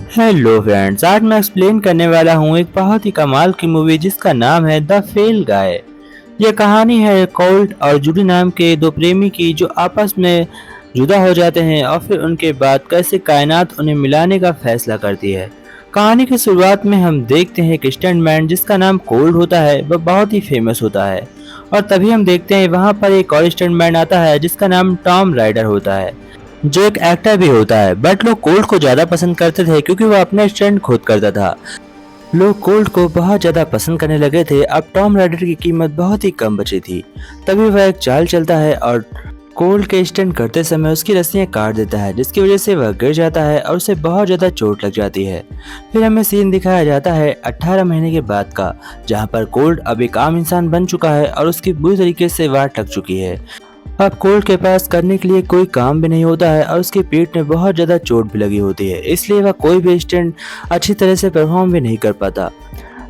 Hello friends, आज मैं explain करने वाला हूँ एक बहुत ही कमाल की मूवी जिसका नाम है द फेल गाय। यह कहानी है कोल्ट और जूडी नाम के दो प्रेमी की जो आपस में जुदा हो जाते हैं और फिर उनके बाद कैसे कायनात उन्हें मिलाने का फैसला करती है। कहानी की शुरुआत में हम देखते हैं एक स्टंटमैन जिसका नाम कोल्ट होता है, वह बहुत ही फेमस होता है। और तभी हम देखते हैं वहाँ पर एक और स्टंटमैन आता है जिसका नाम टॉम राइडर होता है, जो एक एक्टर भी होता है। बट लोग कोल्ट को ज्यादा पसंद करते थे क्योंकि वह अपने स्टंट खुद करता था। लोग कोल्ट को बहुत ज्यादा पसंद करने लगे थे। अब टॉम राइडर की कीमत बहुत ही कम बची थी। तभी वह एक चाल चलता है और कोल्ट के स्टंट करते समय उसकी रस्सियां काट देता है, जिसकी वजह से वह गिर जाता है और उसे बहुत ज्यादा चोट लग जाती है। फिर हमें सीन दिखाया जाता है 18 महीने के बाद का, जहाँ पर कोल्ट अब एक आम इंसान बन चुका है और उसकी बुरी तरीके से वाट लग चुकी है। अब कोल्ट के पास करने के लिए कोई काम भी नहीं होता है और उसकी पीठ में बहुत ज्यादा चोट भी लगी होती है, इसलिए वह कोई भी स्टंट अच्छी तरह से परफॉर्म भी नहीं कर पाता।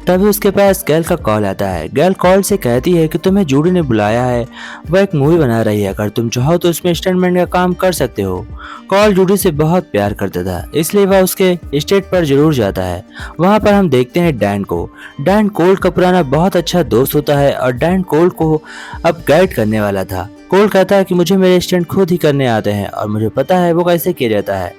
तभी उसके पास गैल का कॉल आता है। गैल कॉल से कहती है कि तुम्हें जूडी ने बुलाया है, वह एक मूवी बना रही है, अगर तुम चाहो तो उसमें स्टंटमैन का काम कर सकते हो। कॉल जूडी से बहुत प्यार करता था, इसलिए वह उसके स्टेट पर जरूर जाता है। वहाँ पर हम देखते हैं डैन को। डैन कोल्ट का पुराना बहुत अच्छा दोस्त होता है और डैन कोल्ट को अब गाइड करने वाला था। कोल्ट कहता है कि मुझे मेरे स्टंट खुद ही करने आते हैं और मुझे पता है वो कैसे किया जाता है।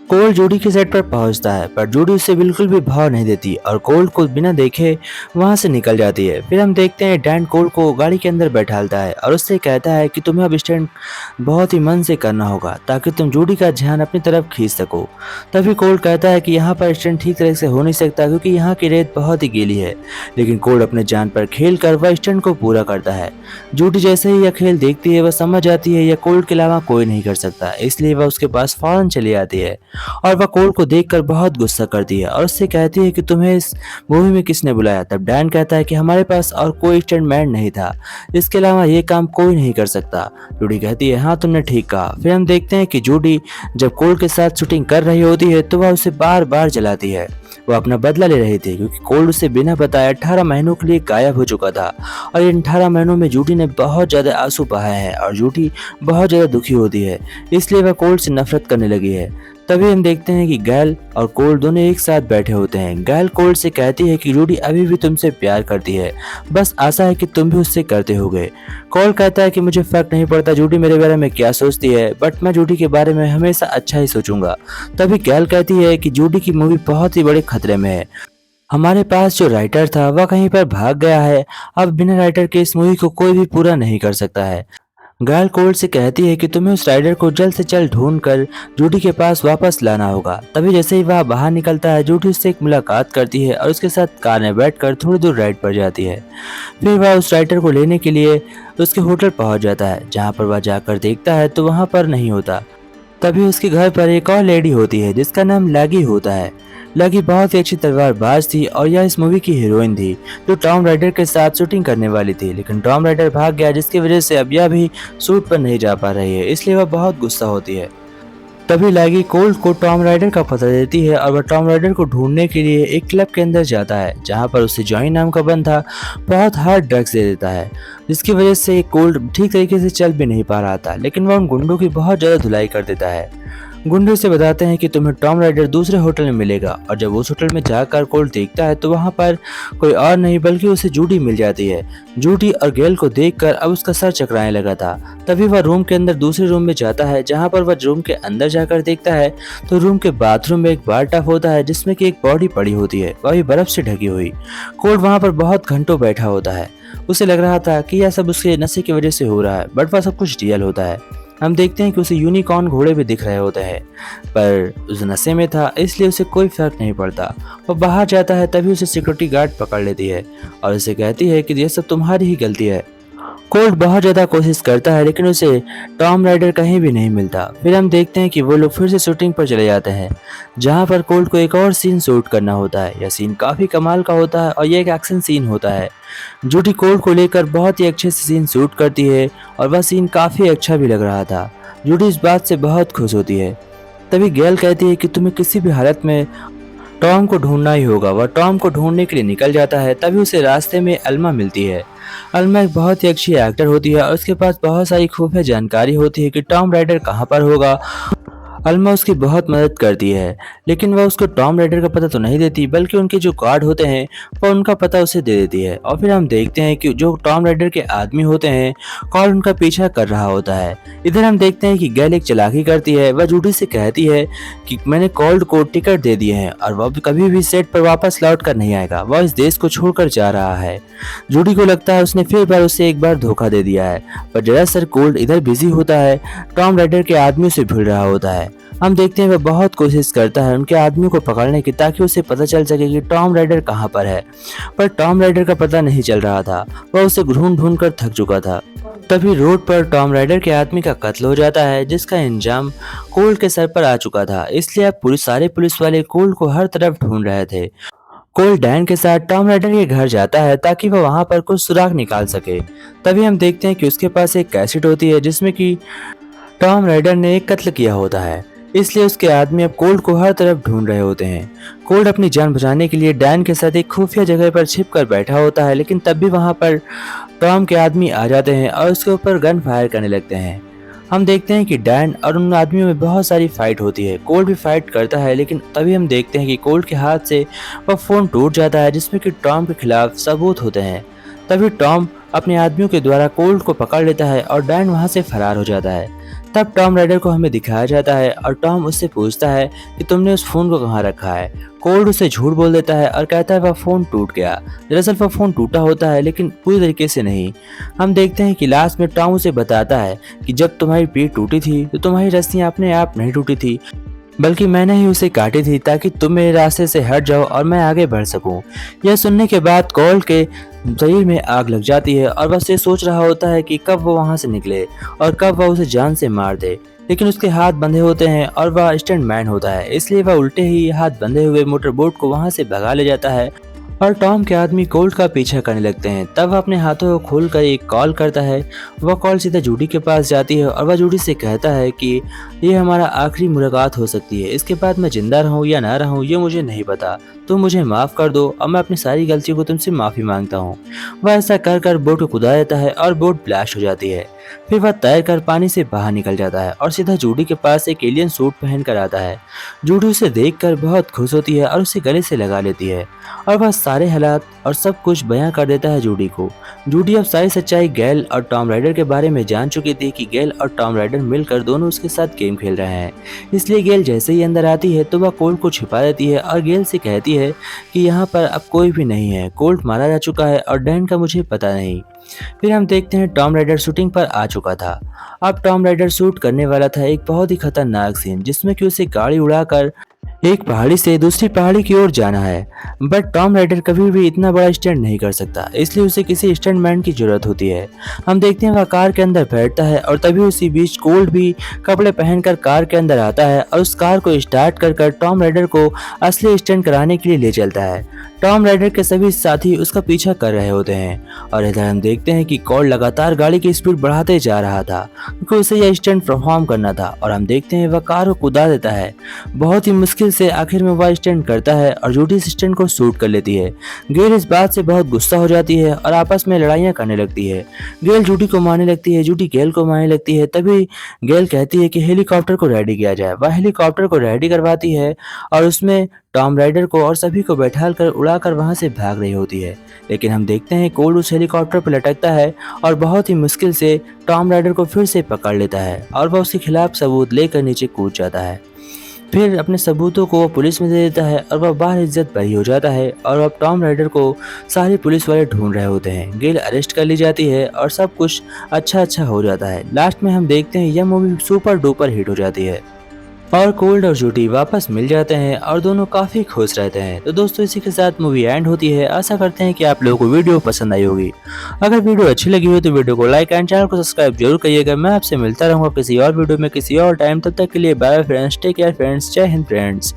कोल्ट जूडी के सेट पर पहुंचता है, पर जूडी उससे बिल्कुल भी भाव नहीं देती और कोल्ट को बिना देखे वहां से निकल जाती है। फिर हम देखते हैं डैन कोल्ट को गाड़ी के अंदर बैठालता है और उससे कहता है कि तुम्हें अब स्टंट बहुत ही मन से करना होगा ताकि तुम जूडी का ध्यान अपनी तरफ खींच सको। तभी कोल्ट कहता है कि यहाँ पर स्टंट ठीक तरह से हो नहीं सकता क्योंकि यहाँ की रेत बहुत ही गीली है, लेकिन कोल्ट अपने जान पर खेल कर वह स्टंट को पूरा करता है। जूडी जैसे ही यह खेल देखती है वह समझ जाती है यह कोल्ट के अलावा कोई नहीं कर सकता, इसलिए वह उसके पास फौरन चली आती है और वह कोल्ट को देखकर बहुत गुस्सा करती है और उससे कहती है कि तुम्हें इस मूवी में किसने बुलाया। तब डैन कहता है कि हमारे पास और कोई स्टंटमैन नहीं था, इसके अलावा ये काम कोई नहीं कर सकता। जूडी कहती है हाँ तुमने ठीक कहा। फिर हम देखते हैं कि जूडी जब कोल्ट के साथ शूटिंग कर रही होती है तो वह उसे बार बार जलाती है। वो अपना बदला ले रही थी क्योंकि कोल्ट उसे बिना बताए 18 महीनों के लिए गायब हो चुका था और इन 18 महीनों में जूडी ने बहुत ज्यादा आंसू बहाए हैं और जूडी बहुत ज्यादा दुखी होती है, इसलिए वह कोल्ट से नफरत करने लगी है। तभी हम देखते हैं कि गैल और कोल्ट दोनों एक साथ बैठे होते हैं। गैल कोल्ट से कहती है कि जूडी अभी भी तुमसे प्यार करती है, बस आशा है कि तुम भी उससे करते होगे। कोल्ट कहता है कि मुझे फर्क नहीं पड़ता जूडी मेरे बारे में क्या सोचती है, बट मैं जूडी के बारे में हमेशा अच्छा ही सोचूंगा। तभी गैल कहती है कि जूडी की मूवी बहुत ही बड़े खतरे में है, हमारे पास जो राइटर था वह कहीं पर भाग गया है, अब बिना राइटर के इस मूवी को कोई भी पूरा नहीं कर सकता है। गैल कोल्ट से कहती है कि तुम्हें उस राइडर को जल्द से जल्द ढूंढ कर जूडी के पास वापस लाना होगा। तभी जैसे ही वह बाहर निकलता है जूडी उससे एक मुलाकात करती है और उसके साथ कार में बैठकर थोड़ी दूर राइड पर जाती है। फिर वह उस राइडर को लेने के लिए उसके होटल पहुंच जाता है, जहां पर वह जाकर देखता है तो वहां पर नहीं होता। तभी उसके घर पर एक और लेडी होती है जिसका नाम लैगी होता है। लैगी बहुत ही अच्छी तलवारबाज थी और यह इस मूवी की हीरोइन थी जो टॉम राइडर के साथ शूटिंग करने वाली थी, लेकिन टॉम राइडर भाग गया जिसकी वजह से अब यह भी शूट पर नहीं जा पा रही है, इसलिए वह बहुत गुस्सा होती है। तभी लैगी कोल्ट को टॉम राइडर का पता देती है और वह टॉम राइडर को ढूंढने के लिए एक क्लब के अंदर जाता है, जहां पर उसे जॉनी नाम का बंदा बहुत हार्ड ड्रग्स दे देता है, जिसकी वजह से कोल्ट ठीक तरीके से चल भी नहीं पा रहा था, लेकिन वह उन गुंडों की बहुत ज्यादा धुलाई कर देता है। गुंडे से बताते हैं कि तुम्हें टॉम राइडर दूसरे होटल में मिलेगा और जब उस होटल में जाकर कोल्ट देखता है तो वहां पर कोई और नहीं बल्कि उसे जूडी मिल जाती है। जूडी और गैल को देखकर अब उसका सर चकराने लगा था। तभी वह रूम के अंदर दूसरे रूम में जाता है, जहां पर वह रूम के अंदर जाकर देखता है तो रूम के बाथरूम में एक बार टब होता है जिसमें की एक बॉडी पड़ी होती है, वह भी बर्फ से ढकी हुई। कोल्ट वहां पर बहुत घंटों बैठा होता है। उसे लग रहा था कि यह सब उसके नशे की वजह से हो रहा है, बट वह सब कुछ रियल होता है। हम देखते हैं कि उसे यूनिकॉर्न घोड़े भी दिख रहे होते हैं, पर उस नशे में था इसलिए उसे कोई फर्क नहीं पड़ता। वो बाहर जाता है, तभी उसे सिक्योरिटी गार्ड पकड़ लेती है और उसे कहती है कि यह सब तुम्हारी ही गलती है। कोल्ट बहुत ज्यादा कोशिश करता है लेकिन उसे टॉम राइडर कहीं भी नहीं मिलता। फिर हम देखते हैं कि वो लोग फिर से शूटिंग पर चले जाते हैं, जहां पर कोल्ट को एक और सीन शूट करना होता है। यह सीन काफी कमाल का होता है और यह एक एक्शन सीन होता है। जूडी कोल्ट को लेकर बहुत ही अच्छे से सीन शूट करती है और वह सीन काफी अच्छा भी लग रहा था। जूडी इस बात से बहुत खुश होती है। तभी गैल कहती है कि तुम्हें किसी भी हालत में टॉम को ढूंढना ही होगा। वह टॉम को ढूंढने के लिए निकल जाता है। तभी उसे रास्ते में अल्मा मिलती है। अल्मा एक बहुत ही अच्छी एक्टर होती है और उसके पास बहुत सारी खुफिया जानकारी होती है कि टॉम राइडर कहाँ पर होगा अल्मा उसकी बहुत मदद करती है, लेकिन वह उसको टॉम राइडर का पता तो नहीं देती, बल्कि उनके जो गार्ड होते हैं वह उनका पता उसे दे देती है। और फिर हम देखते हैं कि जो टॉम राइडर के आदमी होते हैं, कॉल उनका पीछा कर रहा होता है। इधर हम देखते हैं कि गैल एक चालाकी करती है, वह जूडी से कहती है कि मैंने कॉल्ड को टिकट दे दिए हैं और वह कभी भी सेट पर वापस लौट कर नहीं आएगा, वह इस देश को छोड़कर जा रहा है। जूडी को लगता है उसने फिर बार उसे एक बार धोखा दे दिया है, पर दरअसल कोल्ड इधर बिजी होता है, टॉम राइडर के आदमियों से भिड़ रहा होता है। हम देखते हैं वह बहुत कोशिश करता है उनके आदमियों को पकड़ने की, ताकि उसे पता चल सके कि टॉम राइडर कहाँ पर है, पर टॉम राइडर का पता नहीं चल रहा था, वह उसे ढूंढ ढूंढ कर थक चुका था। तभी रोड पर टॉम राइडर के आदमी का कत्ल हो जाता है, जिसका इंजाम कोल्ड के सर पर आ चुका था। इसलिए अब सारे पुलिस वाले कोल्ड को हर तरफ ढूंढ रहे थे। कोल्ड डैन के साथ टॉम राइडर के घर जाता है ताकि वह वहां पर कुछ सुराग निकाल सके। तभी हम देखते हैं कि उसके पास एक कैसेट होती है जिसमें कि टॉम राइडर ने एक कत्ल किया होता है, इसलिए उसके आदमी अब कोल्ड को हर तरफ ढूंढ रहे होते हैं। कोल्ड अपनी जान बचाने के लिए डैन के साथ एक खुफिया जगह पर छिप कर बैठा होता है, लेकिन तब भी वहां पर टॉम के आदमी आ जाते हैं और उसके ऊपर गन फायर करने लगते हैं। हम देखते हैं कि डैन और उन आदमियों में बहुत सारी फाइट होती है। कोल्ड भी फाइट करता है, लेकिन तभी हम देखते हैं कि कोल्ड के हाथ से वह फोन टूट जाता है जिसमें कि टॉम के खिलाफ सबूत होते हैं। तभी टॉम अपने आदमियों के द्वारा कोल्ड को पकड़ लेता है और डैन वहां से फरार हो जाता है। तब टॉम राइडर को हमें दिखाया जाता है और टॉम उससे पूछता है कि तुमने उस फोन को कहाँ रखा है। कोल्ड उसे झूठ बोल देता है और कहता है वह फोन टूट गया। दरअसल वह फोन टूटा होता है, लेकिन पूरी तरीके से नहीं। हम देखते हैं कि लास्ट में टॉम उसे बताता है कि जब तुम्हारी पीठ टूटी थी तो तुम्हारी रस्सियां अपने आप नहीं टूटी थी, बल्कि मैंने ही उसे काटी थी ताकि तुम मेरे रास्ते से हट जाओ और मैं आगे बढ़ सकूं। यह सुनने के बाद कोल्ड के शरीर में आग लग जाती है और बस ये सोच रहा होता है कि कब वो वहां से निकले और कब वह उसे जान से मार दे, लेकिन उसके हाथ बंधे होते हैं और वह स्टंटमैन होता है, इसलिए वह उल्टे ही हाथ बंधे हुए मोटरबोट को वहां से भगा ले जाता है और टॉम के आदमी कोल्ड का पीछा करने लगते हैं। तब वह अपने हाथों को खोलकर एक कॉल करता है। वह कॉल सीधा जूडी के पास जाती है और वह जूडी से कहता है कि ये हमारा आखिरी मुलाकात हो सकती है, इसके बाद मैं जिंदा रहूं या ना रहूं ये मुझे नहीं पता, तुम मुझे माफ कर दो और मैं अपनी सारी गलतियों को तुमसे माफी मांगता हूँ। वह ऐसा कर कर बोट को कुदा देता है और बोट ब्लास्ट हो जाती है। फिर वह तैर कर पानी से बाहर निकल जाता है और सीधा जूडी के पास एक एलियन सूट पहन कर आता है। जूडी उसे देखकर बहुत खुश होती है और उसे गले से लगा लेती है और वह सारे हालात और सब कुछ बयां कर देता है जूडी को। जूडी अब सारी सच्चाई गैल और टॉम राइडर के बारे में जान चुकी थी कि गैल और टॉम राइडर मिलकर दोनों उसके साथ गेम खेल रहे हैं। इसलिए गैल जैसे ही अंदर आती है तो वह कोल्ड को छिपा देती है और गैल से कहती है कि यहाँ पर अब कोई भी नहीं है, कोल्ड मारा जा चुका है और डैन का मुझे पता नहीं। फिर हम देखते हैं टॉम राइडर शूटिंग पर आ चुका था। अब टॉम राइडर शूट करने वाला था एक बहुत ही खतरनाक सीन, जिसमें कि उसे गाड़ी उड़ाकर एक पहाड़ी से दूसरी पहाड़ी की ओर जाना है। बट टॉम राइडर कभी भी इतना बड़ा स्टंट नहीं कर सकता, इसलिए उसे किसी स्टंटमैन की जरूरत होती है। हम देखते हैं वह कार के अंदर बैठता है और तभी उसी बीच कोल्ड भी कपड़े पहनकर कार के अंदर आता है और उस कार को स्टार्ट कर टॉम राइडर को असली स्टंट कराने के लिए ले चलता है। टॉम राइडर के सभी साथी उसका पीछा कर रहे होते हैं और इधर हम देखते हैं कि कोल्ड लगातार गाड़ी की स्पीड बढ़ाते जा रहा था क्योंकि उसे यह स्टंट परफॉर्म करना था। और हम देखते हैं वह कार को कुदा देता है। बहुत ही मुश्किल से आखिर में वह स्टंट करता है और जूडी इस स्टंट को शूट कर लेती है। गेल इस बात से बहुत गुस्सा हो जाती है और आपस में लड़ाइयाँ करने लगती है। गेल जूडी को मारने लगती है, जूडी गेल को मारने लगती है। तभी गेल कहती है कि हेलीकॉप्टर को रेडी किया जाए। वह हेलीकॉप्टर को रेडी करवाती है और उसमें टॉम राइडर को और सभी को बैठाकर उड़ाकर वहां से भाग रही होती है। लेकिन हम देखते हैं कोल्ड उस हेलीकॉप्टर पर लटकता है और बहुत ही मुश्किल से टॉम राइडर को फिर से पकड़ लेता है और वह उसके खिलाफ सबूत लेकर नीचे कूद जाता है। फिर अपने सबूतों को पुलिस में दे देता है और वह बाहर इज्जत बरी हो जाता है। और अब टॉम राइडर को सारे पुलिस वाले ढूंढ रहे होते हैं। गेल अरेस्ट कर ली जाती है और सब कुछ अच्छा हो जाता है। लास्ट में हम देखते हैं यह मूवी सुपर डुपर हिट हो जाती है और कोल्ड और जूडी वापस मिल जाते हैं और दोनों काफी खुश रहते हैं। तो दोस्तों इसी के साथ मूवी एंड होती है। आशा करते हैं कि आप लोगों को वीडियो पसंद आई होगी। अगर वीडियो अच्छी लगी हो तो वीडियो को लाइक एंड चैनल को सब्सक्राइब जरूर करिएगा। मैं आपसे मिलता रहूंगा किसी और वीडियो में किसी और टाइम। तब तक के लिए bye friends, take care friends, जय हिंद फ्रेंड्स।